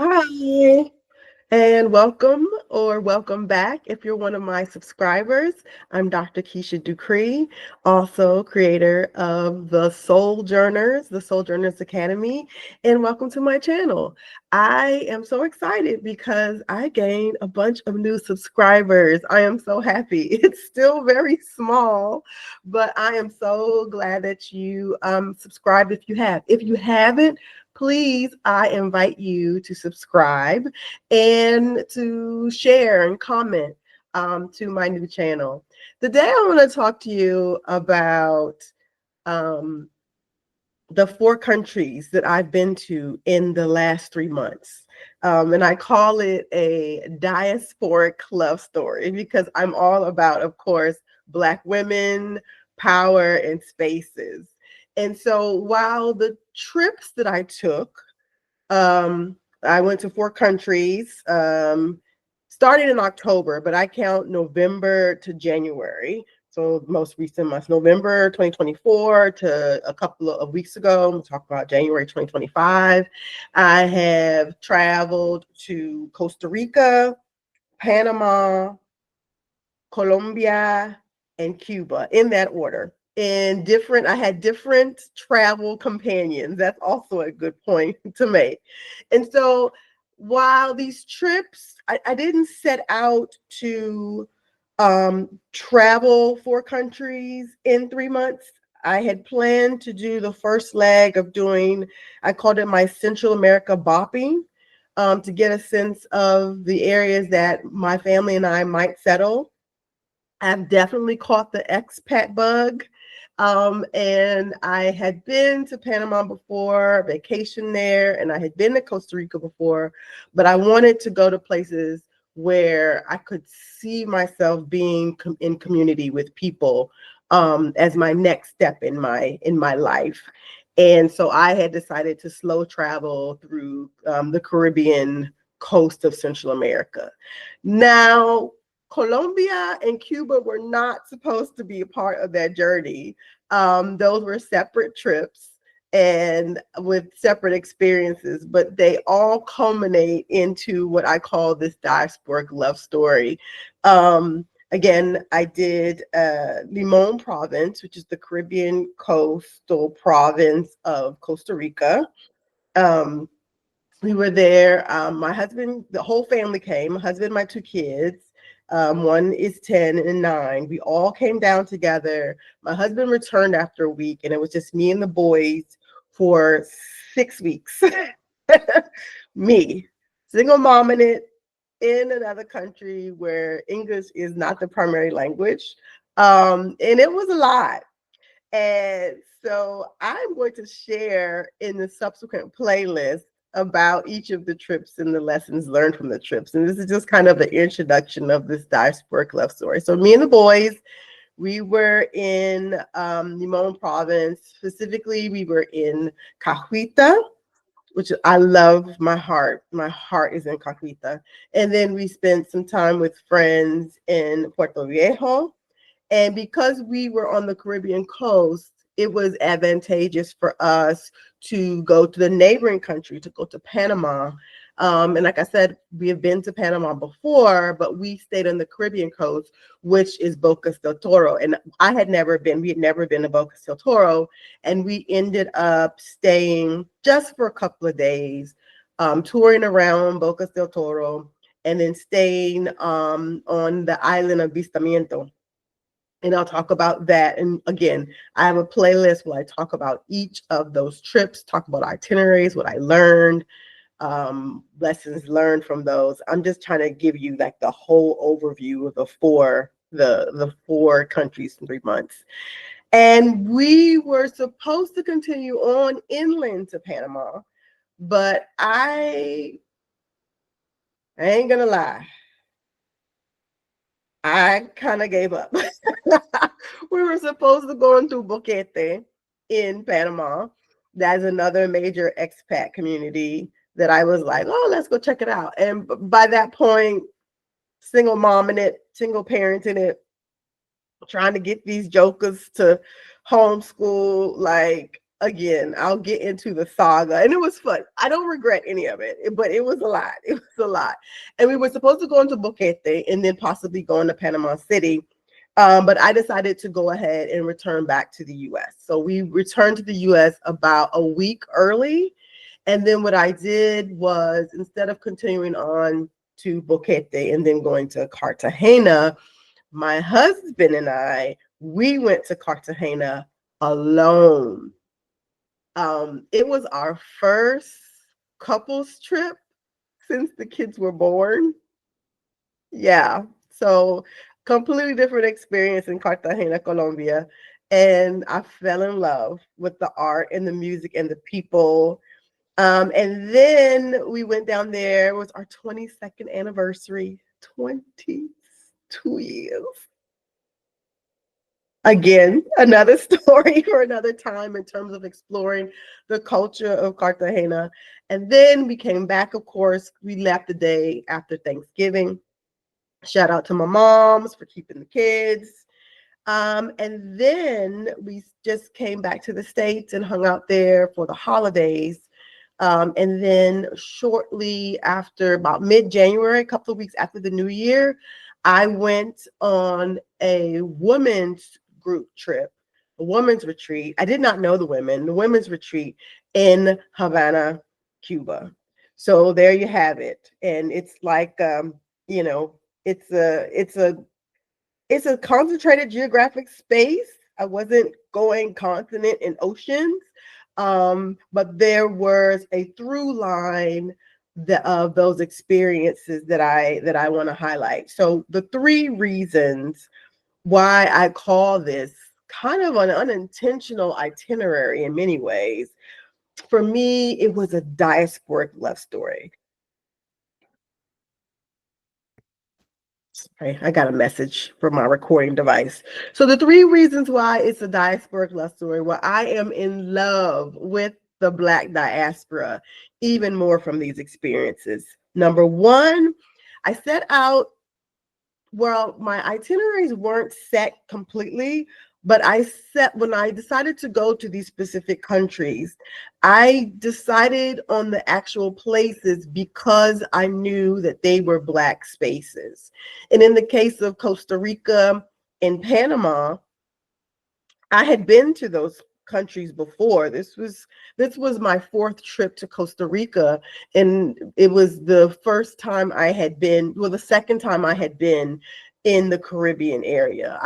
Hi, and welcome back. If you're one of my subscribers, I'm Dr. Keisha Ducree, also creator of the Soul Journers Academy, and welcome to my channel. I am so excited because I gained a bunch of new subscribers. I am so happy. It's still very small, but I am so glad that you subscribed if you have. If you haven't, please, I invite you to subscribe and to share and comment to my new channel. Today, I want to talk to you about um, the 4 countries that I've been to in the last 3 months. And I call it a diasporic love story because I'm all about, of course, Black women, power, and spaces. And so while the trips that I took, I went to 4 countries, starting in October, but I count November to January. So most recent months, November 2024 to a couple of weeks ago, we'll talk about January 2025. I have traveled to Costa Rica, Panama, Colombia, and Cuba in that order. And I had different travel companions. That's also a good point to make. And so while these trips, I didn't set out to travel 4 countries in 3 months. I had planned to do the first leg of doing, I called it my Central America bopping, to get a sense of the areas that my family and I might settle. I've definitely caught the expat bug. And I had been to Panama before, vacation there, and I had been to Costa Rica before, but I wanted to go to places where I could see myself being in community with people as my next step in my life. And so I had decided to slow travel through the Caribbean coast of Central America. Now, Colombia and Cuba were not supposed to be a part of that journey. Those were separate trips and with separate experiences, but they all culminate into what I call this diasporic love story. Again, I did Limon province, which is the Caribbean coastal province of Costa Rica. Um, we were there. My husband, the whole family came. My husband, my 2 kids. One is 10 and 9. We all came down together. My husband returned after a week, and it was just me and the boys for 6 weeks. Me, single mom in another country where English is not the primary language. And it was a lot. And so I'm going to share in the subsequent playlist about each of the trips and the lessons learned from the trips. And this is just kind of the introduction of this diasporic love story. So me and the boys, we were in Limon province. Specifically, we were in Cahuita, which I love. My heart is in Cahuita. And then we spent some time with friends in Puerto Viejo, and because we were on the Caribbean coast, it was advantageous for us to go to the neighboring country, to go to Panama. And like I said, we have been to Panama before, but we stayed on the Caribbean coast, which is Bocas del Toro. And we had never been to Bocas del Toro. And we ended up staying just for a couple of days, touring around Bocas del Toro, and then staying on the island of Vistamiento. And I'll talk about that. And again, I have a playlist where I talk about each of those trips, talk about itineraries, what I learned, lessons learned from those. I'm just trying to give you like the whole overview of the four countries in 3 months. And we were supposed to continue on inland to Panama, but I ain't gonna lie, I kind of gave up. We were supposed to go into Boquete in Panama. That's another major expat community that I was like, oh, let's go check it out. And by that point, single mom in it, single parent in it, trying to get these jokers to homeschool. Like, again, I'll get into the saga, and it was fun. I don't regret any of it, but it was a lot. It was a lot. And we were supposed to go into Boquete and then possibly go into Panama City. But I decided to go ahead and return back to the US. So we returned to the US about a week early. And then what I did was, instead of continuing on to Boquete and then going to Cartagena, my husband and I, we went to Cartagena alone. It was our first couples trip since the kids were born. Yeah. So completely different experience in Cartagena, Colombia. And I fell in love with the art and the music and the people. And then we went down there. It was our 22nd anniversary, 22 years. Again, another story for another time in terms of exploring the culture of Cartagena. And then we came back, of course, we left the day after Thanksgiving. Shout out to my moms for keeping the kids. And then we just came back to the States and hung out there for the holidays. And then shortly after, about mid-January, a couple of weeks after the new year, I went on a women's group trip, a women's retreat. I did not know the women's retreat in Havana, Cuba. So there you have it. And it's like, you know, it's a concentrated geographic space. I wasn't going continent and oceans, but there was a through line of those experiences that I want to highlight. So the three reasons why I call this kind of an unintentional itinerary in many ways. For me, it was a diasporic love story. Okay, I got a message from my recording device. So the three reasons why it's a diasporic love story. Well, I am in love with the Black diaspora, even more from these experiences. Number one, I set out, well, my itineraries weren't set completely, but when I decided to go to these specific countries, I decided on the actual places because I knew that they were Black spaces. And in the case of Costa Rica and Panama, I had been to those countries before. This was my fourth trip to Costa Rica, and it was the first time I had been, well, the second time I had been in the Caribbean area.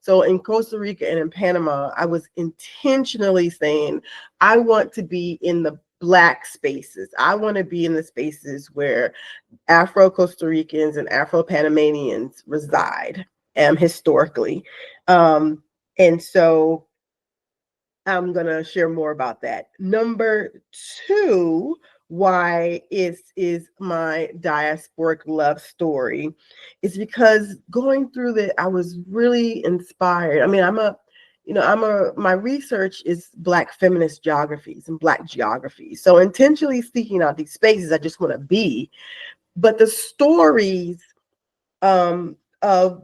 So in Costa Rica and in Panama, I was intentionally saying, I want to be in the Black spaces. I want to be in the spaces where Afro-Costa Ricans and Afro-Panamanians reside, historically. And so I'm going to share more about that. Number two, why is my diasporic love story, is because going through that, I was really inspired. I mean, my research is Black feminist geographies and Black geography. So intentionally seeking out these spaces I just want to be. But the stories of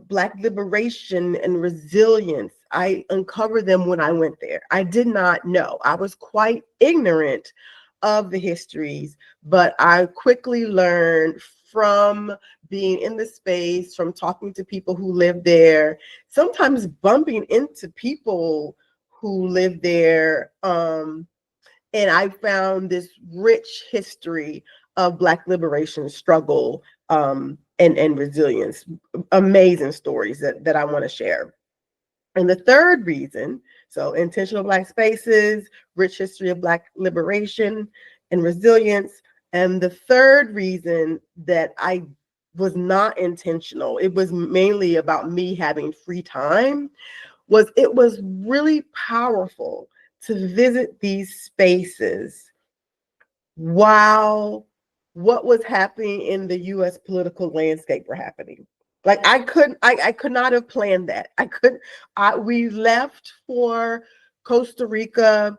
Black liberation and resilience, I uncovered them when I went there. I did not know. I was quite ignorant of the histories, but I quickly learned from being in the space, from talking to people who live there, sometimes bumping into people who live there. And I found this rich history of Black liberation struggle, and resilience. Amazing stories that I want to share. And the third reason, so intentional Black spaces, rich history of Black liberation and resilience. And the third reason that I was not intentional, it was mainly about me having free time, was it was really powerful to visit these spaces while what was happening in the US political landscape were happening. Like I could not have planned that. We left for Costa Rica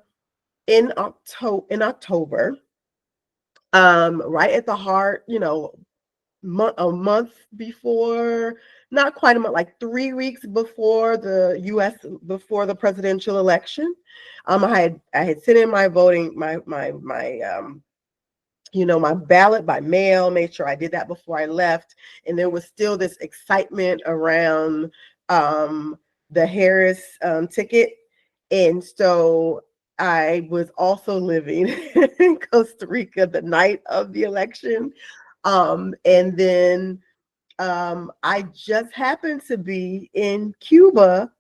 in October, right at the heart, a month before, not quite a month, like 3 weeks before before the presidential election. I had sent in my voting, my ballot by mail, made sure I did that before I left. And there was still this excitement around the Harris ticket. And so I was also living in Costa Rica the night of the election. And then I just happened to be in Cuba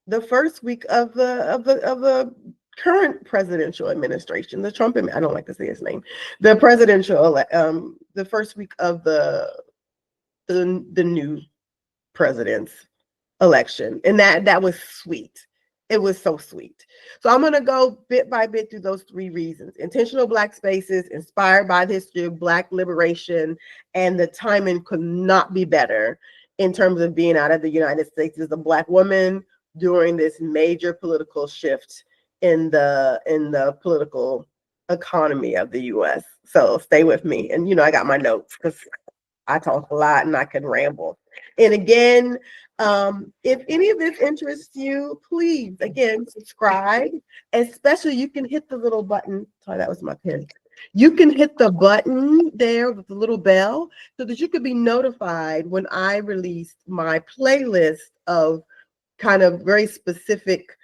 the first week of the current presidential administration, the Trump. I don't like to say his name. The first week of the new president's election, and that was sweet. It was so sweet. So I'm going to go bit by bit through those 3 reasons. Intentional Black spaces inspired by the history of Black liberation, and the timing could not be better in terms of being out of the United States as a Black woman during this major political shift in the political economy of the US. So stay with me. And I got my notes because I talk a lot and I can ramble. And again, if any of this interests you, please, again, subscribe. Especially, you can hit the little button. Sorry, that was my pen. You can hit the button there with the little bell so that you could be notified when I release my playlist of kind of very specific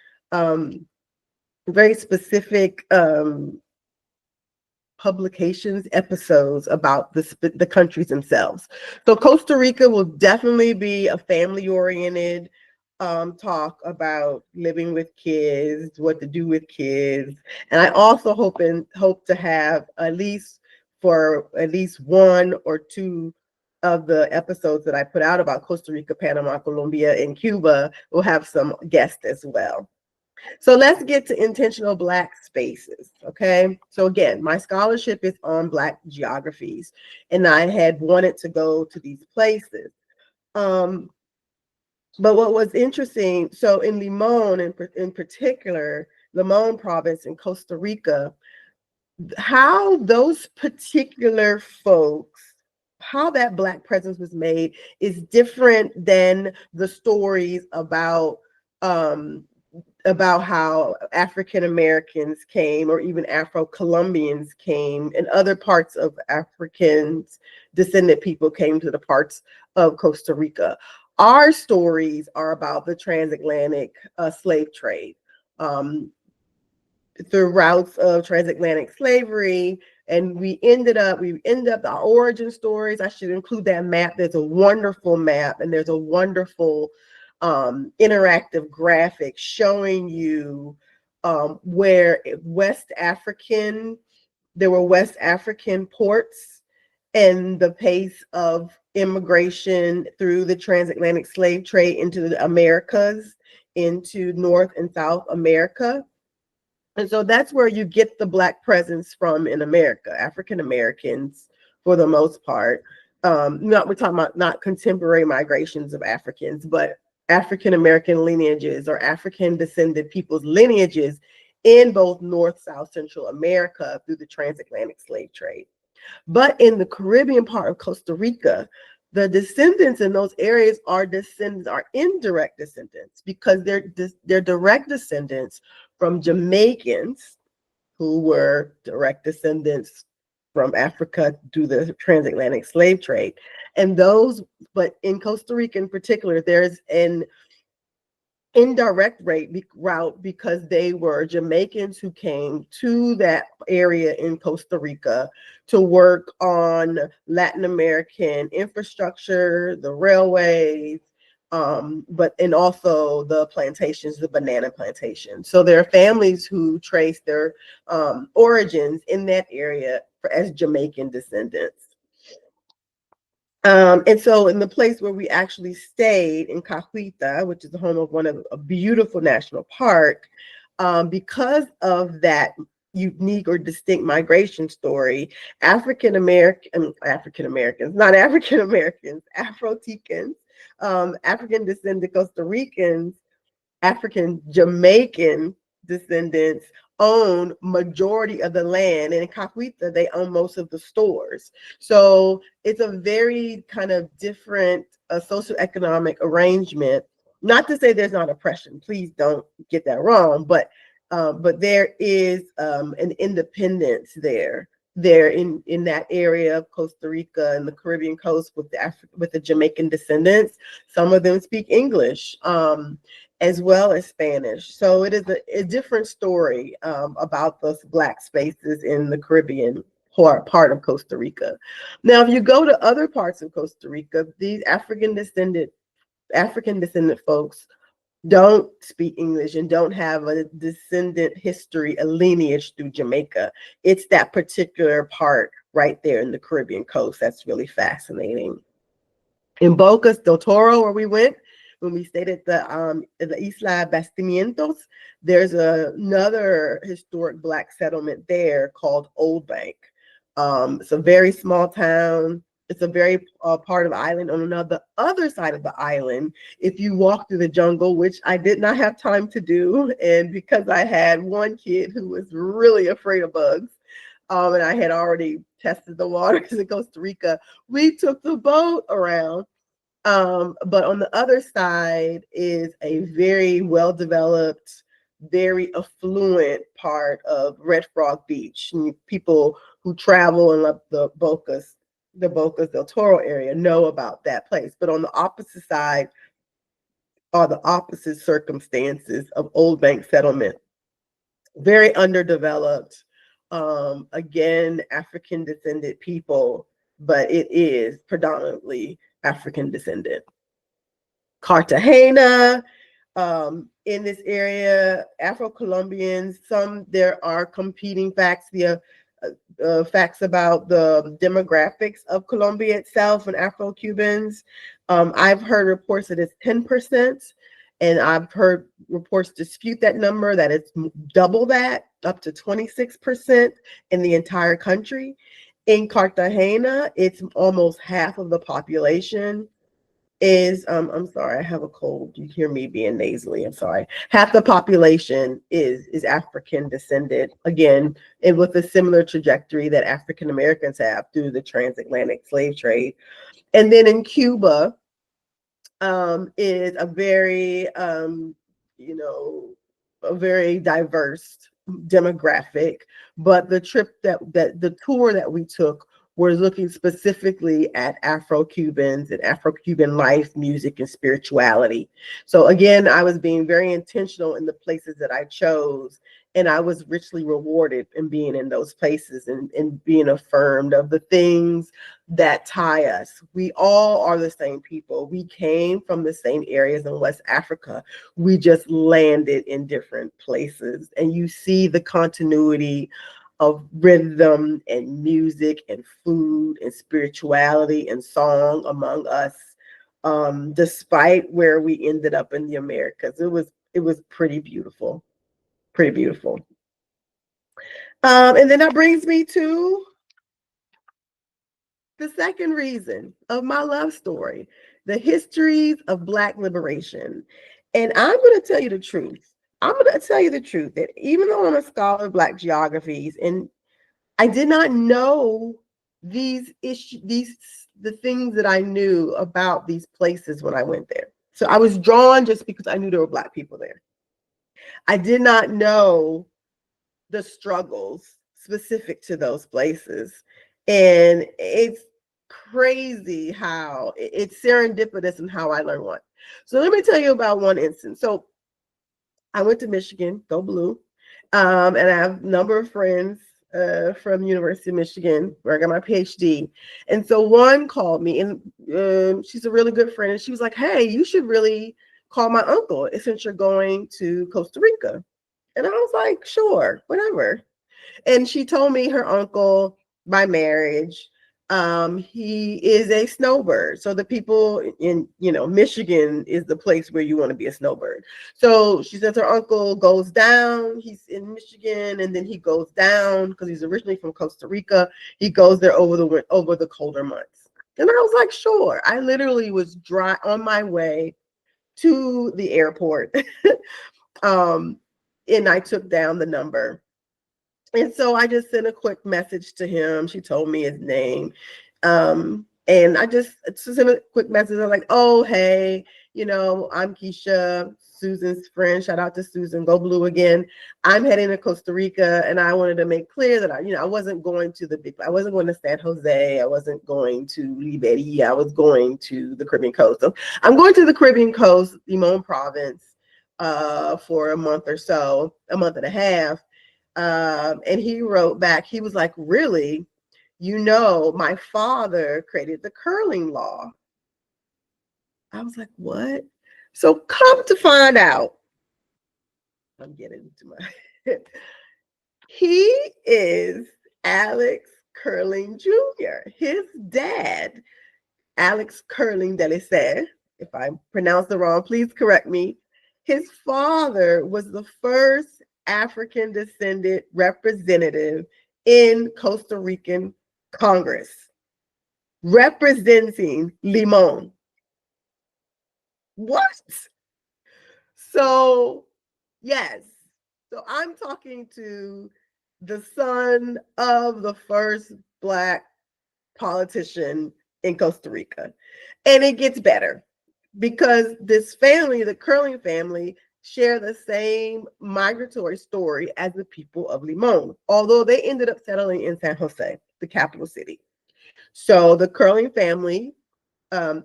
publications, episodes about the countries themselves. So Costa Rica will definitely be a family-oriented talk about living with kids, what to do with kids. And I also hope to have at least 1 or 2 of the episodes that I put out about Costa Rica, Panama, Colombia, and Cuba will have some guests as well. So let's get to intentional Black spaces, okay? So again, my scholarship is on Black geographies, and I had wanted to go to these places. But what was interesting, so in Limon, in particular, Limon province in Costa Rica, how those particular folks, how that Black presence was made is different than the stories about how African Americans came, or even Afro-Colombians came, and other parts of Africans descendant people came to the parts of Costa Rica. Our stories are about the transatlantic slave trade, the routes of transatlantic slavery. And we end up the origin stories. I should include that map. There's a wonderful map, and there's a wonderful interactive graphic showing you where there were West African ports, and the pace of immigration through the transatlantic slave trade into the Americas, into North and South America. And so that's where you get the Black presence from in America. African Americans, for the most part. We're talking about not contemporary migrations of Africans, but African American lineages or African descended people's lineages in both North, South, Central America through the transatlantic slave trade. But in the Caribbean part of Costa Rica, the descendants in those areas are indirect descendants, because they're direct descendants from Jamaicans who were direct descendants from Africa through the transatlantic slave trade. But in Costa Rica in particular, there's an indirect route because they were Jamaicans who came to that area in Costa Rica to work on Latin American infrastructure, the railways, and also the plantations, the banana plantations. So there are families who trace their origins in that area as Jamaican descendants. And so in the place where we actually stayed in Cahuita, which is the home of a beautiful national park, because of that unique or distinct migration story, African Americans, Afro-Ticans, African descended Costa Ricans, African Jamaican descendants own majority of the land, and in Cahuita, they own most of the stores. So it's a very kind of different socioeconomic arrangement. Not to say there's not oppression, please don't get that wrong, but there is an independence there in that area of Costa Rica and the Caribbean coast with the Jamaican descendants. Some of them speak English, as well as Spanish. So it is a different story about those Black spaces in the Caribbean part of Costa Rica. Now, if you go to other parts of Costa Rica, these African descendant folks don't speak English and don't have a descendant history, a lineage through Jamaica. It's that particular part right there in the Caribbean coast that's really fascinating. In Bocas del Toro, where we went, when we stayed at the Isla Bastimientos, there's another historic Black settlement there called Old Bank. It's a very small town. It's a very part of the island. On the other side of the island, if you walk through the jungle, which I did not have time to do, and because I had one kid who was really afraid of bugs, and I had already tested the waters in Costa Rica, we took the boat around. But on the other side is a very well-developed, very affluent part of Red Frog Beach. And people who travel and love the Bocas del Toro area know about that place. But on the opposite side are the opposite circumstances of Old Bank settlement. Very underdeveloped, again, African descended people, but it is predominantly African descendant. Cartagena, in this area, Afro-Colombians, there are competing facts facts about the demographics of Colombia itself and Afro-Cubans. I've heard reports that it's 10%, and I've heard reports dispute that number, that it's double that, up to 26% in the entire country. In Cartagena, it's almost half of the population is, I'm sorry, I have a cold. You hear me being nasally, I'm sorry. Half the population is African descended, again, and with a similar trajectory that African Americans have through the transatlantic slave trade. And then in Cuba, is a very, a very diverse demographic. But the tour that we took was looking specifically at Afro-Cubans and Afro-Cuban life, music, and spirituality. So again, I was being very intentional in the places that I chose, and I was richly rewarded in being in those places and being affirmed of the things that tie us. We all are the same people. We came from the same areas in West Africa. We just landed in different places. And you see the continuity of rhythm and music and food and spirituality and song among us, despite where we ended up in the Americas. It was pretty beautiful. Pretty beautiful. And then that brings me to the second reason of my love story, the histories of Black liberation. And I'm going to tell you the truth. I'm going to tell you the truth that even though I'm a scholar of Black geographies, and I did not know these issues, the things that I knew about these places when I went there. So I was drawn just because I knew there were Black people there. I did not know the struggles specific to those places. And it's crazy how it's serendipitous in how I learned one. So let me tell you about one instance. So I went to Michigan, go blue. And I have a number of friends from University of Michigan where I got my PhD. And so one called me, and she's a really good friend. And she was like, hey, you should really call my uncle since you're going to Costa Rica. And I was like, sure, whatever. And she told me her uncle, by marriage, he is a snowbird. So the people in, Michigan is the place where you want to be a snowbird. So she says her uncle goes down, he's in Michigan, and then he goes down because he's originally from Costa Rica. He goes there over the colder months. And I was like, sure. I literally was on my way to the airport. And I took down the number And so I just sent a quick message to him. She told me his name. And I just sent a quick message. I'm like, oh, hey, I'm Keisha, Susan's friend. Shout out to Susan. Go Blue again. I'm heading to Costa Rica, and I wanted to make clear that I wasn't going to I wasn't going to San Jose. I wasn't going to Liberia. I was going to the Caribbean coast. So I'm going to the Caribbean coast, Limon province, for a month or so, a month and a half. And he wrote back, he was like, really? My father created the curling law. I was like, what? So come to find out, I'm getting into my, he is Alex Curling Jr. His dad, Alex Curling Delisser, if I pronounced it wrong, please correct me. His father was the first African descended representative in Costa Rican Congress, representing Limon. What? So, yes. So I'm talking to the son of the first Black politician in Costa Rica. And it gets better because this family, the Curling family, share the same migratory story as the people of Limon, although they ended up settling in San Jose, the capital city. So the Curling family, um,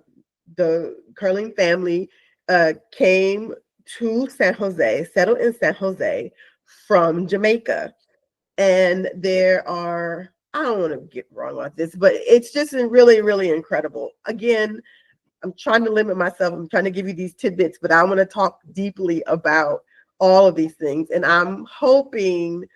came to San Jose, settled in San Jose from Jamaica. And there are, I don't want to get wrong about this, but it's just really, really incredible. Again, I'm trying to limit myself. I'm trying to give you these tidbits, but I want to talk deeply about all of these things. And I'm hoping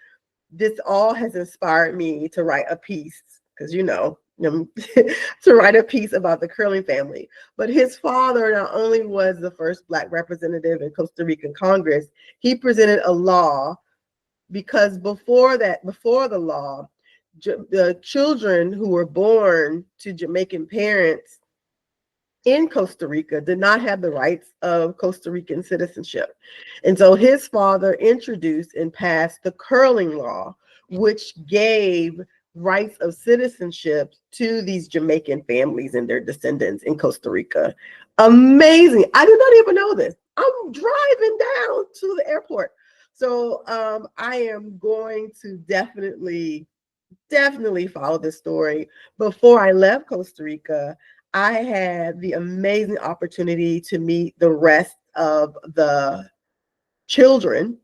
this all has inspired me to write a piece, because to write a piece about the Curling family. But his father not only was the first Black representative in Costa Rican Congress, he presented a law, because before the law, the children who were born to Jamaican parents in Costa Rica did not have the rights of Costa Rican citizenship. And so his father introduced and passed the curling law, which gave rights of citizenship to these Jamaican families and their descendants in Costa Rica. Amazing. I did not even know this. I'm driving down to the airport. So I am going to definitely follow this story. Before I left Costa Rica, I had the amazing opportunity to meet the rest of the children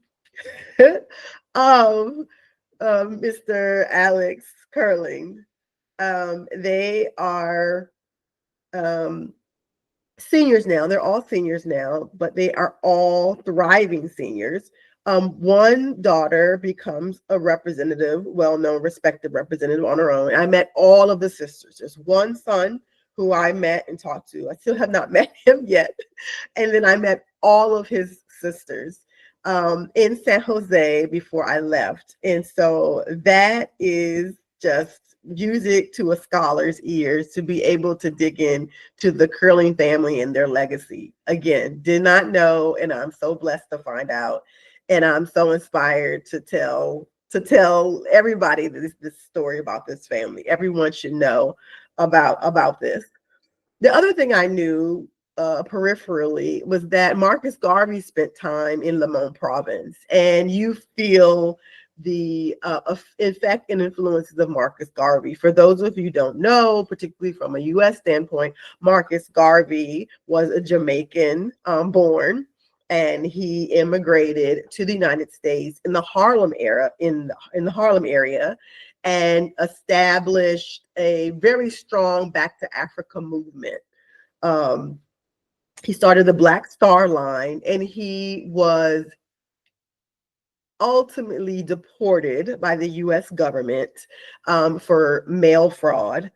of Mr. Alex Curling. They are seniors now. They're all seniors now, but they are all thriving seniors. One daughter becomes a representative, well-known, respected representative on her own. I met all of the sisters. There's one son who I met and talked to. I still have not met him yet. And then I met all of his sisters in San Jose before I left. And so that is just music to a scholar's ears to be able to dig in to the Curling family and their legacy. Again, did not know, and I'm so blessed to find out. And I'm so inspired to tell everybody this story about this family. Everyone should know about this. The other thing I knew peripherally was that Marcus Garvey spent time in Limon province, and you feel the effect and influences of Marcus Garvey. For those of you who don't know, particularly from a U.S. standpoint, Marcus Garvey was a Jamaican born, and he immigrated to the United States in the Harlem era, in the Harlem area, and established a very strong Back to Africa movement. He started the Black Star Line, and he was ultimately deported by the U.S. government for mail fraud.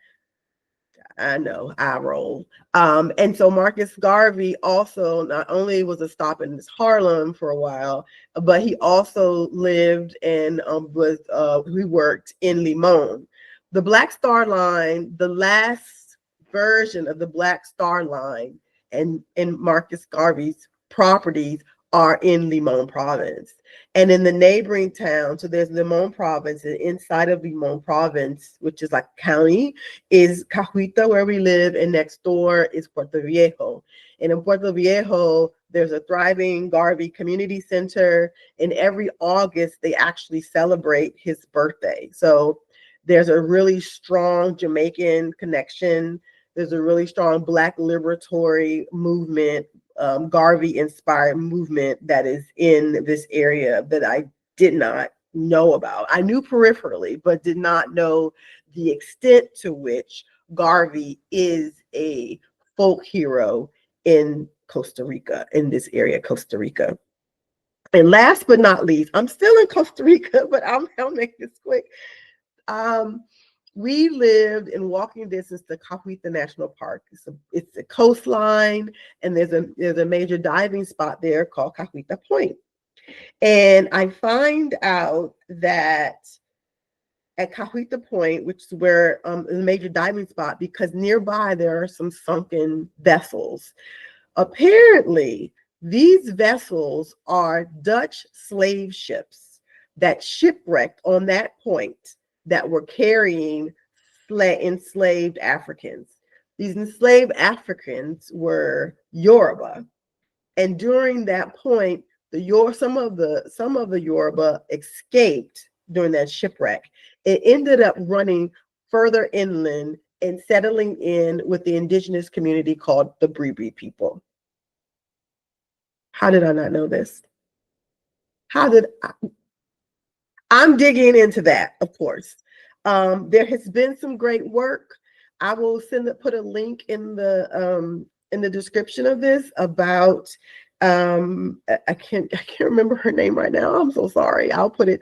I know, I roll. And so Marcus Garvey also not only was a stop in Harlem for a while, but he also lived and he worked in Limon. The Black Star Line, the last version of the Black Star Line and Marcus Garvey's properties are in Limon province. And in the neighboring town, so there's Limon province, and inside of Limon province, which is like county, is Cahuita, where we live, and next door is Puerto Viejo. And in Puerto Viejo, there's a thriving Garvey Community Center, and every August they actually celebrate his birthday. So there's a really strong Jamaican connection. There's a really strong Black liberatory movement, Garvey-inspired movement that is in this area that I did not know about. I knew peripherally, but did not know the extent to which Garvey is a folk hero in Costa Rica, in this area, Costa Rica. And last but not least, I'm still in Costa Rica, but I'll make this quick. We lived in walking distance to Cahuita National Park. It's a coastline, and there's a major diving spot there called Cahuita Point. And I find out that at Cahuita Point, which is where the major diving spot, because nearby there are some sunken vessels. Apparently, these vessels are Dutch slave ships that shipwrecked on that point that were carrying enslaved Africans. These enslaved Africans were Yoruba, and during that point, some of the Yoruba escaped during that shipwreck. It ended up running further inland and settling in with the indigenous community called the Bribri people. How did I not know this? I'm digging into that, of course. There has been some great work. I will put a link in the description of this about I can't remember her name right now. I'm so sorry. I'll put it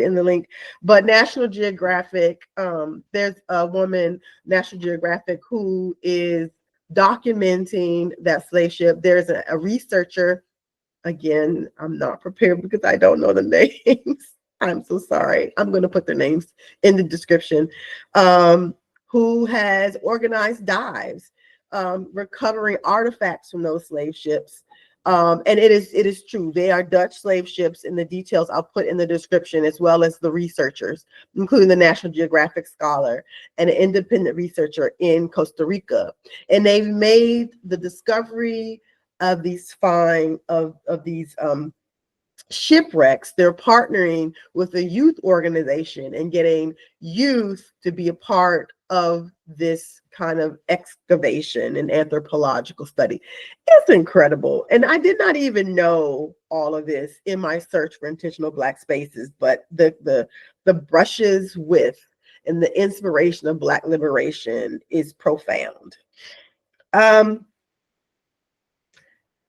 in the link. But National Geographic, there's a woman, National Geographic, who is documenting that slave ship. There's a researcher. Again, I'm not prepared because I don't know the names. I'm so sorry. I'm going to put their names in the description. Who has organized dives, recovering artifacts from those slave ships. And it is true. They are Dutch slave ships, and the details I'll put in the description, as well as the researchers, including the National Geographic scholar and an independent researcher in Costa Rica. And they've made the discovery of these shipwrecks. They're partnering with a youth organization and getting youth to be a part of this kind of excavation and anthropological study. It's incredible. And I did not even know all of this in my search for intentional Black spaces, but the brushes with and the inspiration of Black liberation is profound. I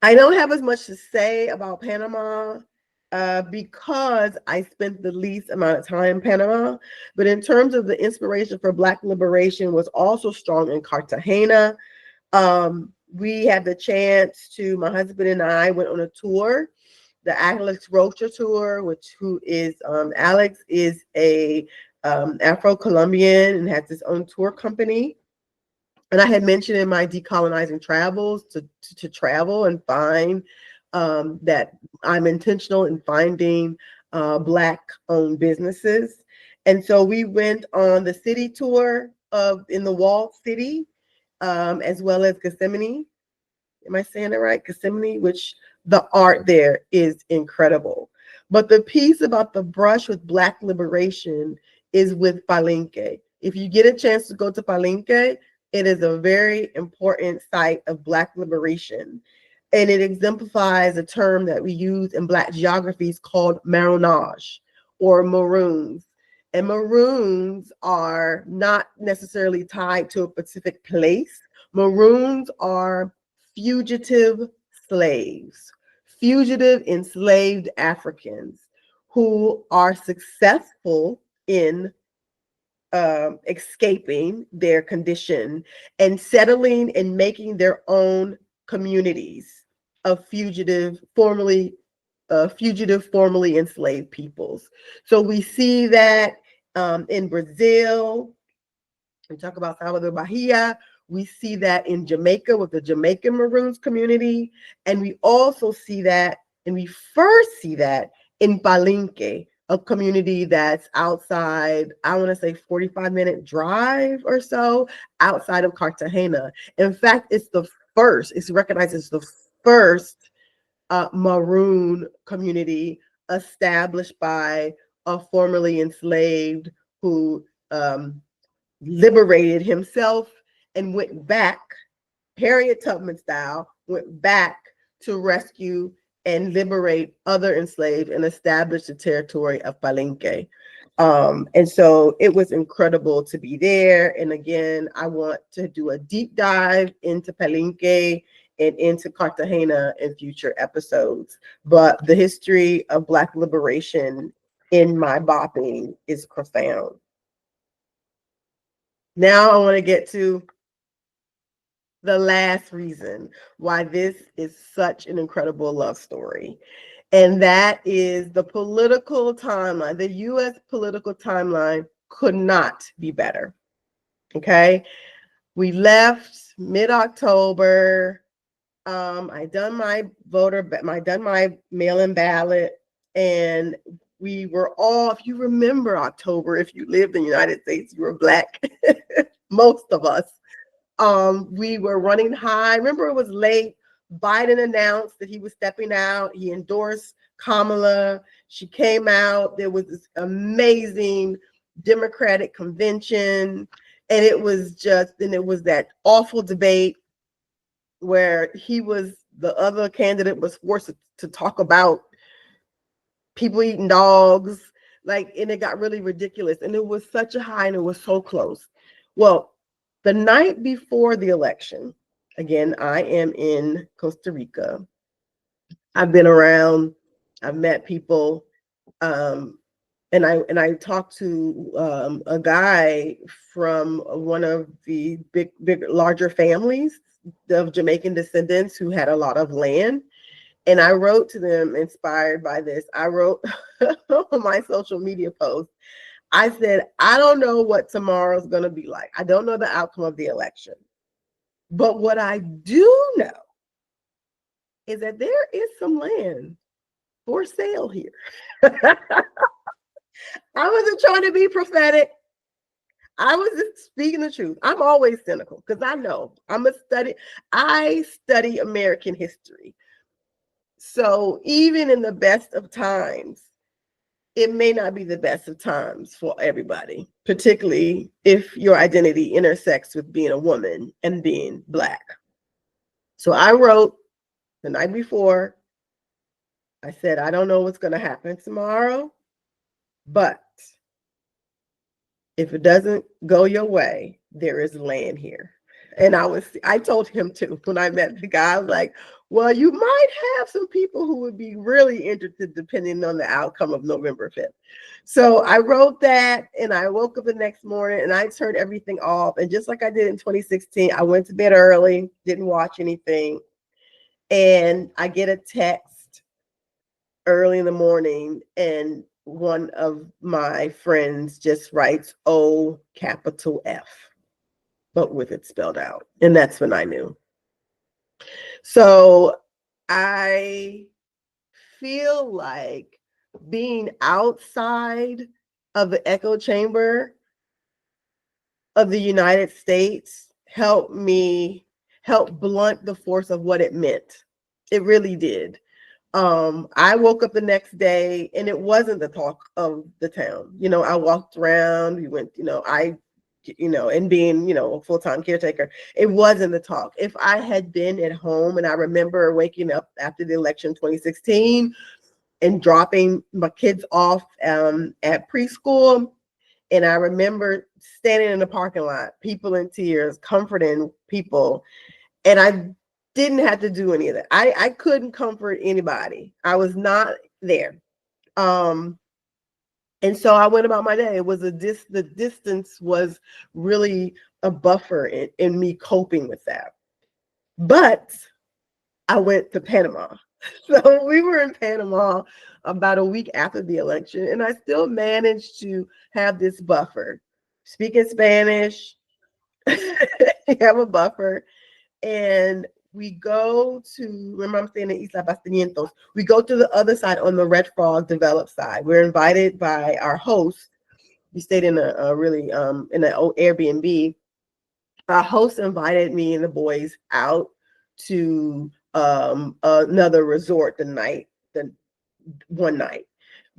don't have as much to say about Panama because I spent the least amount of time in Panama. But in terms of the inspiration for Black liberation was also strong in Cartagena. We had the chance to, my husband and I went on a tour, the Alex Rocha tour, Alex is a Afro-Colombian and has his own tour company. And I had mentioned in my decolonizing travels to travel and find that I'm intentional in finding Black-owned businesses. And so we went on the city tour in the walled city, as well as Gethsemane. Am I saying it right? Gethsemane, which the art there is incredible. But the piece about the brush with Black liberation is with Palenque. If you get a chance to go to Palenque, it is a very important site of Black liberation. And it exemplifies a term that we use in Black geographies called marronage, or maroons. And maroons are not necessarily tied to a specific place. Maroons are fugitive slaves, fugitive enslaved Africans who are successful in escaping their condition and settling and making their own communities of formerly enslaved peoples. So we see that in Brazil. We talk about Salvador Bahia. We see that in Jamaica with the Jamaican Maroons community, and we also see that And we first see that in Palenque, a community that's outside, I want to say 45-minute drive or so outside of Cartagena. In fact, it's recognized as the first Maroon community established by a formerly enslaved who liberated himself and went back, Harriet Tubman style, went back to rescue and liberate other enslaved and establish the territory of Palenque. And so it was incredible to be there. And again, I want to do a deep dive into Palenque and into Cartagena in future episodes. But the history of Black liberation in my bopping is profound. Now I want to get to the last reason why this is such an incredible love story. And that is the political timeline. The US political timeline could not be better. Okay. We left mid-October. I done my mail-in ballot, and we were all, if you remember October, if you lived in the United States, you were Black, most of us. We were running high. Remember, it was late. Biden announced that he was stepping out. He endorsed Kamala. She came out. There was this amazing Democratic convention. And it was that awful debate where the other candidate was forced to talk about people eating dogs. And it got really ridiculous. And it was such a high and it was so close. Well, the night before the election, again, I am in Costa Rica. I've been around, I've met people, and I talked to a guy from one of the big, larger families of Jamaican descendants who had a lot of land. And I wrote to them, inspired by this. I wrote on my social media post, I said, I don't know what tomorrow's going to be like. I don't know the outcome of the election. But what I do know is that there is some land for sale here. I wasn't trying to be prophetic. I was just speaking the truth. I'm always cynical because I know I study American history. So even in the best of times, it may not be the best of times for everybody, particularly if your identity intersects with being a woman and being Black. So I wrote the night before, I said, I don't know what's going to happen tomorrow, but if it doesn't go your way, there is land here. And I told him too, when I met the guy, I was like, well, you might have some people who would be really interested depending on the outcome of November 5th. So I wrote that and I woke up the next morning and I turned everything off. And just like I did in 2016, I went to bed early, didn't watch anything. And I get a text early in the morning and one of my friends just writes O capital F, but with it spelled out. And that's when I knew. So I feel like being outside of the echo chamber of the United States helped blunt the force of what it meant. It really did. I woke up the next day and it wasn't the talk of the town. I walked around, we went, and being, a full-time caretaker, it wasn't the talk. If I had been at home, and I remember waking up after the election 2016 and dropping my kids off at preschool, and I remember standing in the parking lot, people in tears, comforting people, and I didn't have to do any of that. I couldn't comfort anybody. I was not there. And so I went about my day. It was the distance was really a buffer in me coping with that. But I went to Panama. So we were in Panama about a week after the election, and I still managed to have this buffer. Speaking Spanish, have a buffer. And we go to, remember I'm staying in Isla Bastimientos, we go to the other side on the Red Frog developed side. We're invited by our host. We stayed in a really, in an old Airbnb. Our host invited me and the boys out to another resort the one night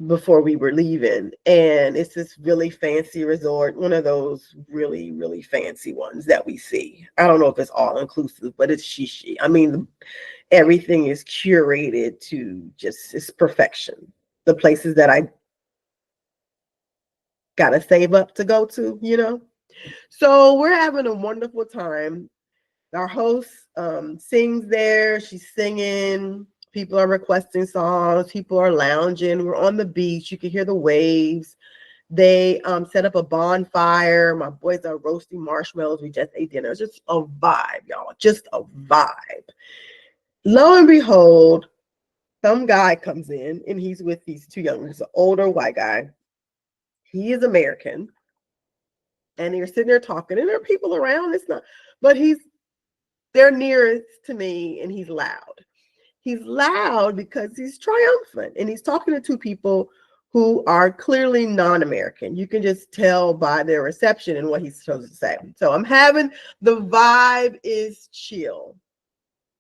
before we were leaving. And it's this really fancy resort, one of those really, really fancy ones that we see. I don't know if it's all inclusive, but it's shishi. I mean, everything is curated to just its perfection. The places that I gotta save up to go to, you know? So we're having a wonderful time. Our host sings there. She's singing. People are requesting songs. People are lounging. We're on the beach. You can hear the waves. They set up a bonfire. My boys are roasting marshmallows. We just ate dinner. It's just a vibe, y'all. Just a vibe. Lo and behold, some guy comes in and he's with these two young, he's an older white guy. He is American. And they're sitting there talking, and there are people around. It's not, but they're nearest to me, and he's loud. He's loud because he's triumphant, and he's talking to two people who are clearly non-American. You can just tell by their reception and what he's supposed to say. So I'm having, the vibe is chill,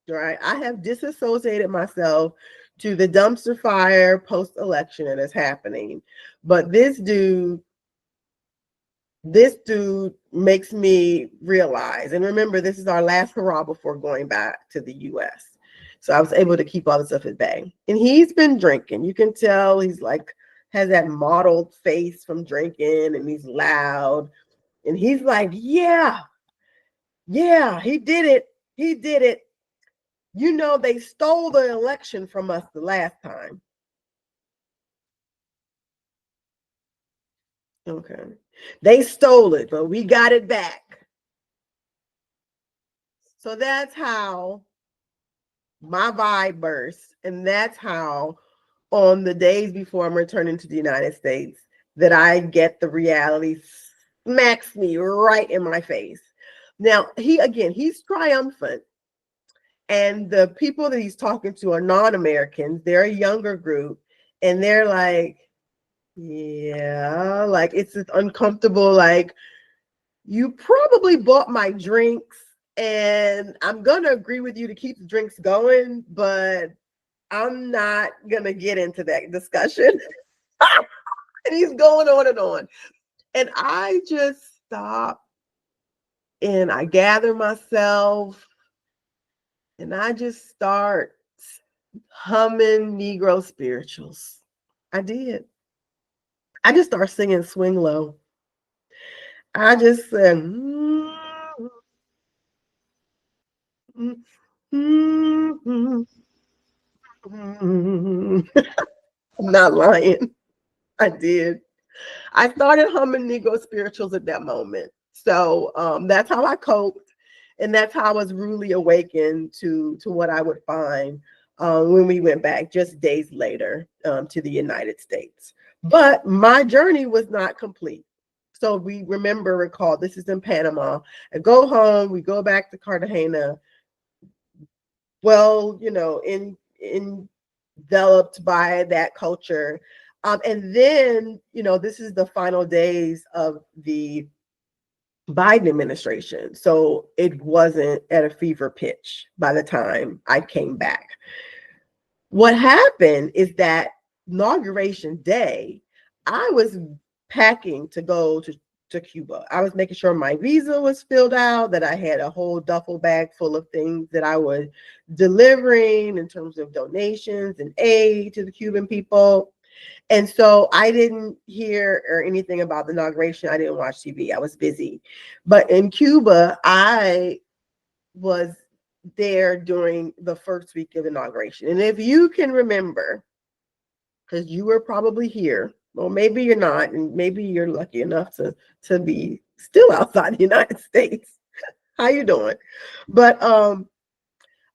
right? I have disassociated myself to the dumpster fire post-election that is happening. But this dude makes me realize, and remember, this is our last hurrah before going back to the US. So I was able to keep all this stuff at bay. And he's been drinking. You can tell he's like, has that mottled face from drinking, and he's loud. And he's like, yeah, he did it. He did it. You know, they stole the election from us the last time. Okay. They stole it, but we got it back. So that's how my vibe bursts. And that's how, on the days before I'm returning to the United States, that I get the reality smacks me right in my face. Now, he's triumphant. And the people that he's talking to are non-Americans. They're a younger group. And they're like, yeah, like it's this uncomfortable, like, you probably bought my drinks, and I'm gonna agree with you to keep the drinks going, but I'm not gonna get into that discussion. And he's going on and on. And I just stop and I gather myself and I just start humming Negro spirituals. I did. I just start singing Swing Low. I just said, I'm not lying. I did. I started humming Negro spirituals at that moment. So that's how I coped. And that's how I was really awakened to what I would find when we went back just days later to the United States. But my journey was not complete. So we recall, this is in Panama. I go home, we go back to Cartagena. Well, enveloped by that culture. And then, this is the final days of the Biden administration. So it wasn't at a fever pitch by the time I came back. What happened is that inauguration day, I was packing to go to Cuba. I was making sure my visa was filled out, that I had a whole duffel bag full of things that I was delivering in terms of donations and aid to the Cuban people. And so I didn't hear or anything about the inauguration. I didn't watch TV. I was busy. But in Cuba, I was there during the first week of inauguration. And if you can remember, because you were probably here, or maybe you're not, and maybe you're lucky enough to be still outside the United States. How you doing? But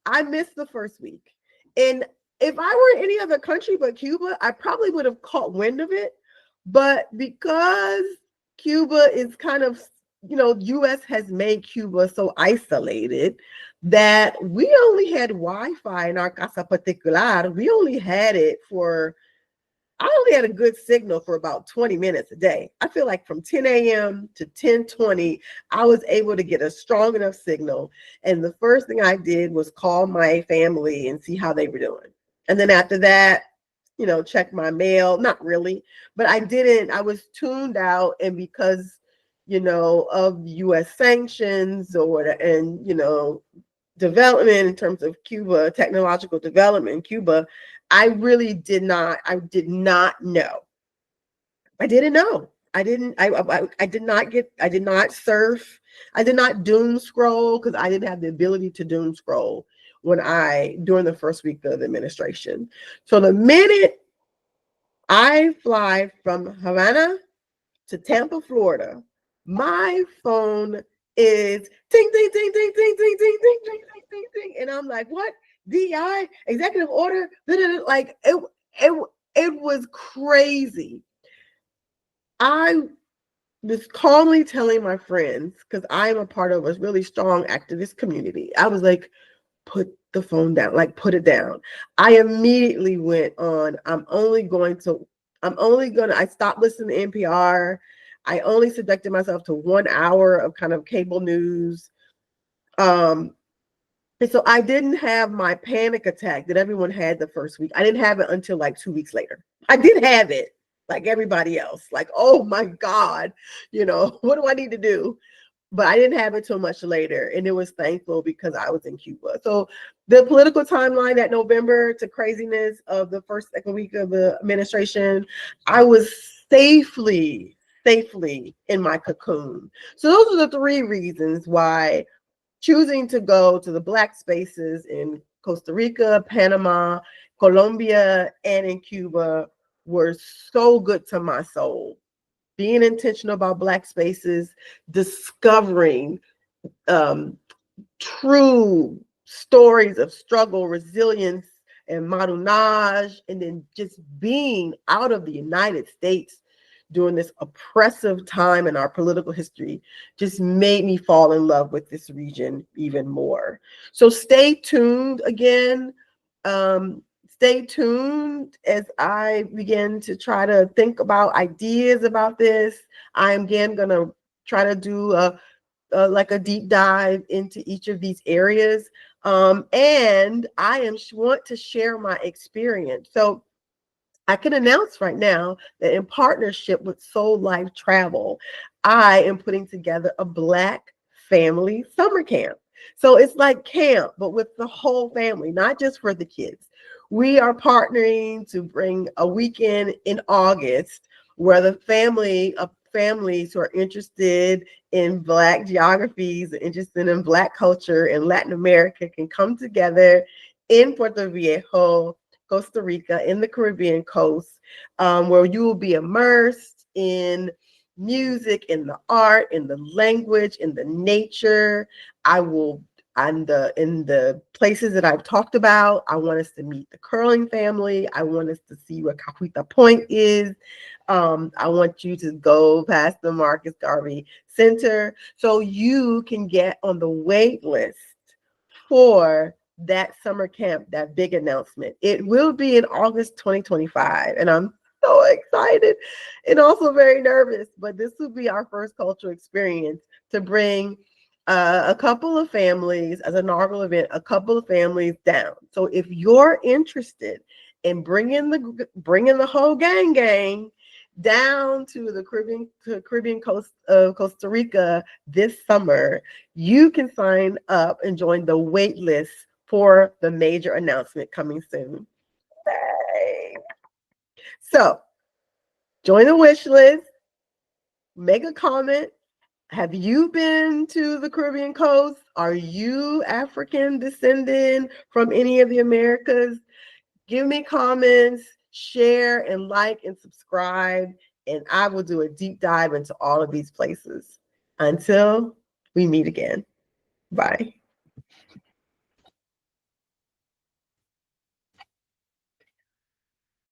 I missed the first week. And if I were in any other country but Cuba, I probably would have caught wind of it. But because Cuba is kind of, US has made Cuba so isolated that we only had Wi-Fi in our casa particular. We only had it for, I only had a good signal for about 20 minutes a day. I feel like from 10 a.m. to 10:20, I was able to get a strong enough signal. And the first thing I did was call my family and see how they were doing. And then after that, check my mail. Not really, but I was tuned out. And because, of US sanctions development in terms of Cuba, technological development in Cuba, I did not know. I didn't know. I did not surf. I did not doom scroll because I didn't have the ability to doom scroll during the first week of the administration. So the minute I fly from Havana to Tampa, Florida, my phone is ting, ting, ting, ting, ting, ting, ting, ting, ting, ting, ting, ting. And I'm like, what? DI, executive order? Like it was crazy. I was calmly telling my friends, because I am a part of a really strong activist community. I was like, put the phone down, like put it down. I immediately went on, I stopped listening to NPR. I only subjected myself to 1 hour of kind of cable news. And so I didn't have my panic attack that everyone had the first week. I didn't have it until like 2 weeks later. I did have it like everybody else, like, oh my God, what do I need to do? But I didn't have it till much later. And it was thankful because I was in Cuba. So the political timeline, that November to craziness of the first second week of the administration, I was safely in my cocoon. So those are the three reasons why choosing to go to the Black spaces in Costa Rica, Panama, Colombia, and in Cuba were so good to my soul. Being intentional about Black spaces, discovering true stories of struggle, resilience, and marronage, and then just being out of the United States during this oppressive time in our political history just made me fall in love with this region even more. So stay tuned again. Stay tuned as I begin to try to think about ideas about this. I am again going to try to do like a deep dive into each of these areas. And I want to share my experience. So I can announce right now that in partnership with Soul Life Travel, I am putting together a Black family summer camp. So it's like camp, but with the whole family, not just for the kids. We are partnering to bring a weekend in August where the families who are interested in Black geographies, interested in Black culture in Latin America can come together in Puerto Viejo, Costa Rica, in the Caribbean coast, where you will be immersed in music, in the art, in the language, in the nature. In the places that I've talked about, I want us to meet the curling family. I want us to see where Cahuita Point is. I want you to go past the Marcus Garvey Center so you can get on the wait list for that summer camp, that big announcement. It will be in August 2025, and I'm so excited and also very nervous, but this will be our first cultural experience to bring a couple of families as an inaugural event, a couple of families down. So if you're interested in bringing the whole gang down to the Caribbean coast of Costa Rica this summer, you can sign up and join the wait list for the major announcement coming soon. Yay. So join the wish list, make a comment. Have you been to the Caribbean coast? Are you African descendant from any of the Americas? Give me comments, share and like and subscribe, and I will do a deep dive into all of these places. Until we meet again. Bye.